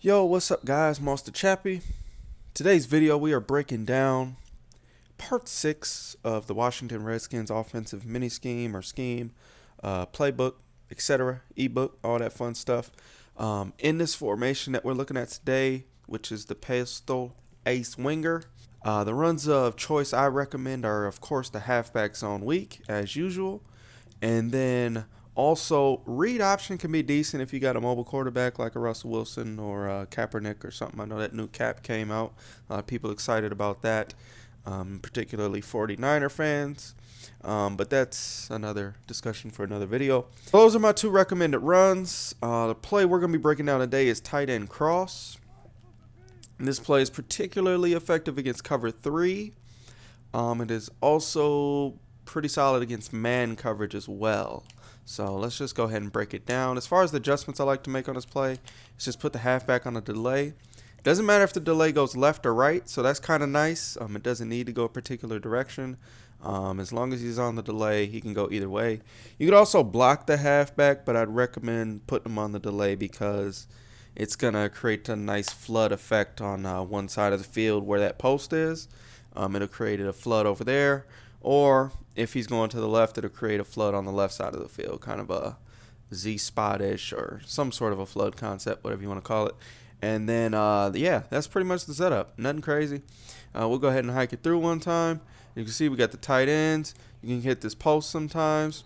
Yo, what's up guys, Monster Chappie. Today's video we are breaking down part 6 of the Washington Redskins offensive mini scheme or scheme, playbook, etc., ebook, all that fun stuff. In this formation that we're looking at today, which is the pistol ace winger, the runs of choice I recommend are of course the halfback zone weak as usual, and then also, read option can be decent if you got a mobile quarterback like a Russell Wilson or Kaepernick or something. I know that new cap came out. A lot of people excited about that, particularly 49er fans. But that's another discussion for another video. Those are my two recommended runs. The play we're going to be breaking down today is tight end cross. And this play is particularly effective against cover 3. It is also pretty solid against man coverage as well. So let's just go ahead and break it down. As far as the adjustments I like to make on this play, is just put the halfback on a delay. Doesn't matter if the delay goes left or right, so that's kind of nice. It doesn't need to go a particular direction. As long as he's on the delay, he can go either way. You could also block the halfback, but I'd recommend putting him on the delay because it's going to create a nice flood effect on one side of the field where that post is. It'll create a flood over there. Or if he's going to the left, it'll create a flood on the left side of the field, kind of a Z-spot-ish or some sort of a flood concept, whatever you want to call it. And then, yeah, that's pretty much the setup. Nothing crazy. We'll go ahead and hike it through one time. You can see we got the tight ends. You can hit this post sometimes.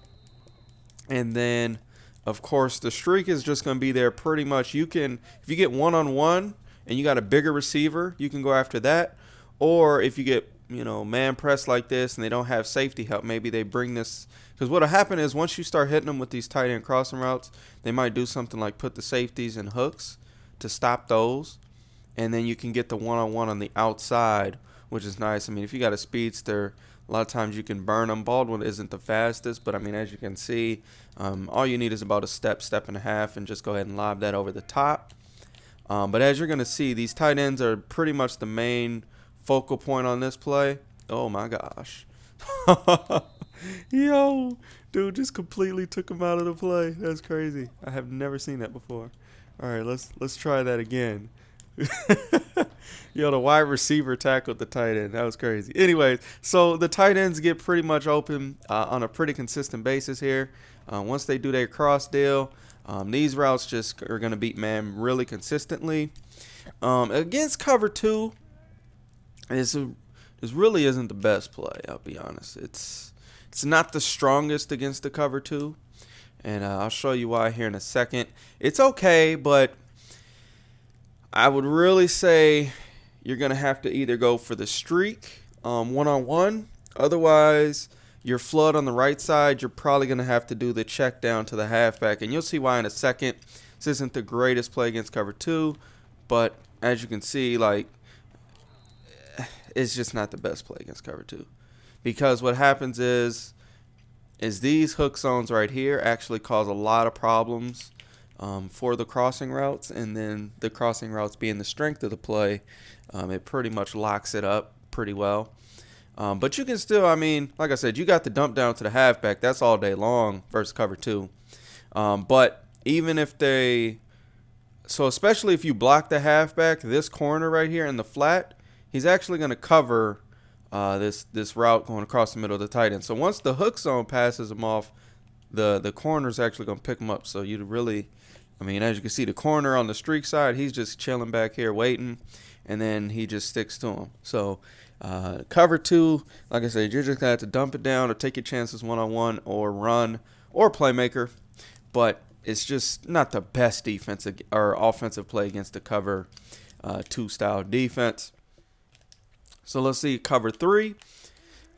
And then, of course, the streak is just going to be there pretty much. You can, if you get one-on-one and you got a bigger receiver, you can go after that. Or if you get man press like this and they don't have safety help, maybe they bring this, because what'll happen is once you start hitting them with these tight end crossing routes, they might do something like put the safeties in hooks to stop those, and then you can get the one-on-one on the outside, which is nice. I mean, if you got a speedster, a lot of times you can burn them. Baldwin isn't the fastest, but I mean, as you can see, all you need is about a step and a half, and just go ahead and lob that over the top. But as you're going to see, these tight ends are pretty much the main focal point on this play. Oh my gosh. Yo, dude just completely took him out of the play. That's crazy. I have never seen that before. All right, let's try that again. Yo, the wide receiver tackled the tight end. That was crazy. Anyways, so the tight ends get pretty much open on a pretty consistent basis here. Once they do their cross deal, these routes just are going to beat man really consistently. Against cover 2, this really isn't the best play, I'll be honest. It's not the strongest against the cover 2, and I'll show you why here in a second. It's okay, but I would really say you're going to have to either go for the streak one-on-one. Otherwise, your flood on the right side, you're probably going to have to do the check down to the halfback, and you'll see why in a second. This isn't the greatest play against cover 2, but as you can see, like, it's just not the best play against cover 2, because what happens is these hook zones right here actually cause a lot of problems for the crossing routes, and then the crossing routes being the strength of the play, it pretty much locks it up pretty well. But you can still, I mean, like I said, you got the dump down to the halfback. That's all day long versus cover 2. But even if so especially if you block the halfback, this corner right here in the flat, he's actually going to cover this route going across the middle of the tight end. So once the hook zone passes him off, the corner's actually going to pick him up. So you really, I mean, as you can see, the corner on the streak side, he's just chilling back here waiting, and then he just sticks to him. So cover 2, like I said, you're just going to have to dump it down or take your chances one-on-one or run or playmaker. But it's just not the best defensive or offensive play against the cover 2 style defense. So let's see cover 3.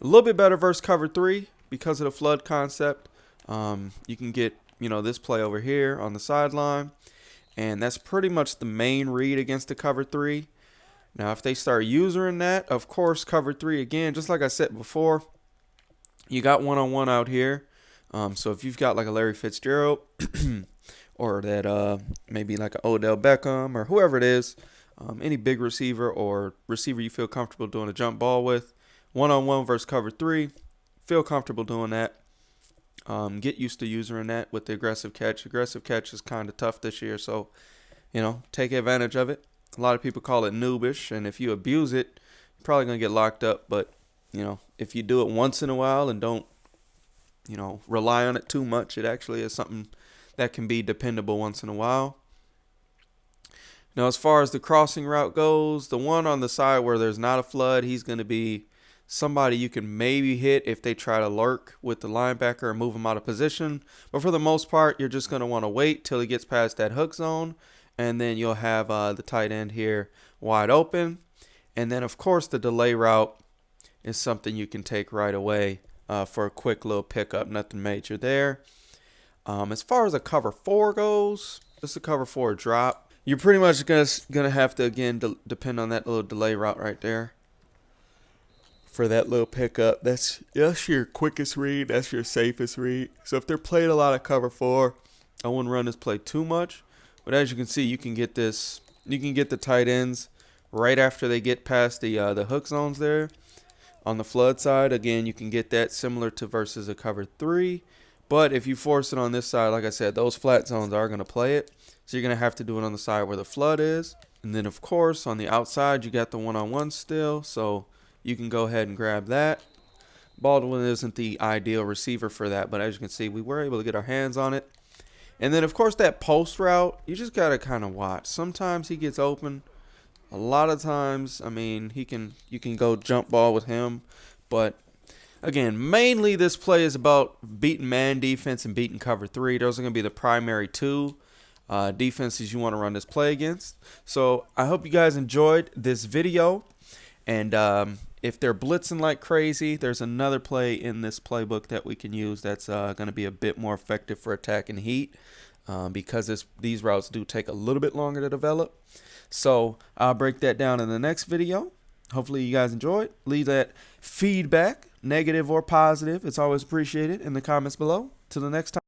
A little bit better versus cover 3 because of the flood concept. You can get, this play over here on the sideline, and that's pretty much the main read against the cover 3. Now, if they start using that, of course, cover 3 again, just like I said before, you got one-on-one out here. So if you've got like a Larry Fitzgerald or that maybe like an Odell Beckham or whoever it is, any big receiver or receiver you feel comfortable doing a jump ball with, one-on-one versus cover 3, feel comfortable doing that. Get used to using that with the aggressive catch. Aggressive catch is kind of tough this year, so take advantage of it. A lot of people call it noobish, and if you abuse it, you're probably going to get locked up. But, if you do it once in a while and don't, rely on it too much, it actually is something that can be dependable once in a while. Now, as far as the crossing route goes, the one on the side where there's not a flood, he's going to be somebody you can maybe hit if they try to lurk with the linebacker and move him out of position. But for the most part, you're just going to want to wait till he gets past that hook zone, and then you'll have the tight end here wide open. And then, of course, the delay route is something you can take right away for a quick little pickup. Nothing major there. As far as a cover 4 goes, this is a cover 4 drop. You're pretty much gonna have to, again, depend on that little delay route right there for that little pickup. That's your quickest read. That's your safest read. So if they're playing a lot of cover 4, I wouldn't run this play too much. But as you can see, you can get this. You can get the tight ends right after they get past the hook zones there. On the flood side, again, you can get that similar to versus a cover 3. But if you force it on this side, like I said, those flat zones are going to play it. So you're going to have to do it on the side where the flood is. And then, of course, on the outside, you got the one-on-one still. So you can go ahead and grab that. Baldwin isn't the ideal receiver for that. But as you can see, we were able to get our hands on it. And then, of course, that post route, you just got to kind of watch. Sometimes he gets open. A lot of times, I mean, you can go jump ball with him. But, again, mainly this play is about beating man defense and beating cover 3. Those are going to be the primary 2 defenses you want to run this play against. So I hope you guys enjoyed this video. And if they're blitzing like crazy, there's another play in this playbook that we can use that's going to be a bit more effective for attacking heat because these routes do take a little bit longer to develop. So I'll break that down in the next video. Hopefully you guys enjoyed. Leave that feedback, negative or positive. It's always appreciated in the comments below. Till the next time.